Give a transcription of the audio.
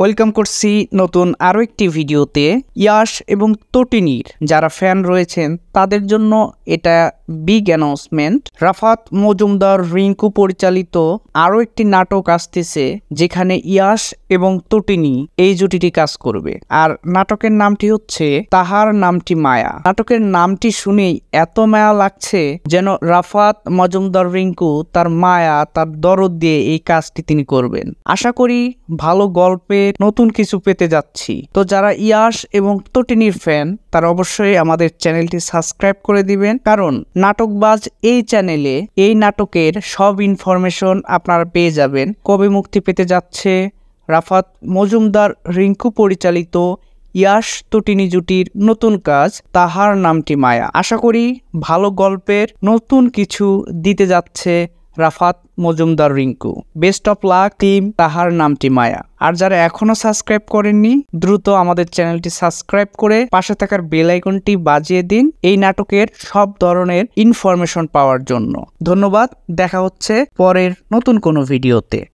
Welcome করছি নতুন আরও একটি ভিডিওতে। ইয়াশ এবং তটিনীর যারা ফ্যান রয়েছেন তাদের জন্য এটা বিগ অ্যানাউন্সমেন্ট। রাফাত মজুমদার রিঙ্কু পরিচালিত আরও একটি নাটক আসতেছে যেখানে ইয়াশ এবং তটিনী এই জুটিটি কাজ করবে। আর নাটকের নামটি হচ্ছে তাহার নামটি মায়া। নাটকের নামটি শুনেই এত মায়া লাগছে যেন রাফাত মজুমদার রিঙ্কু তার মায়া তার দরদ দিয়ে এই কাজটি তিনি করবেন। আশা করি ভালো গল্পে নতুন কিছু পেতে যাচ্ছি। তো যারা ইয়াশ এবং তটিনীর ফ্যান তারা অবশ্যই আমাদের চ্যানেলটি সাবস্ক্রাইব করে দিবেন, কারণ নাটকবাজ এই চ্যানেলে এই নাটকের সব ইনফরমেশন আপনারা পেয়ে যাবেন। কবে মুক্তি পেতে যাচ্ছে রাফাত মজুমদার রিঙ্কু পরিচালিত ইয়াশ তটিনী জুটির নতুন কাজ তাহার নামটি মায়া। আশা করি ভালো গল্পের নতুন কিছু দিতে যাচ্ছে Rafat Majumdar Rinku. Best of luck team তাহার নামটি মায়া। আর যারা এখনো সাবস্ক্রাইব করেননি দ্রুত আমাদের চ্যানেলটি সাবস্ক্রাইব করে পাশে থাকার বেল আইকনটি বাজিয়ে দিন এই নাটকের সব ধরনের ইনফরমেশন পাওয়ার জন্য। ধন্যবাদ, দেখা হচ্ছে পরের নতুন কোনো ভিডিওতে।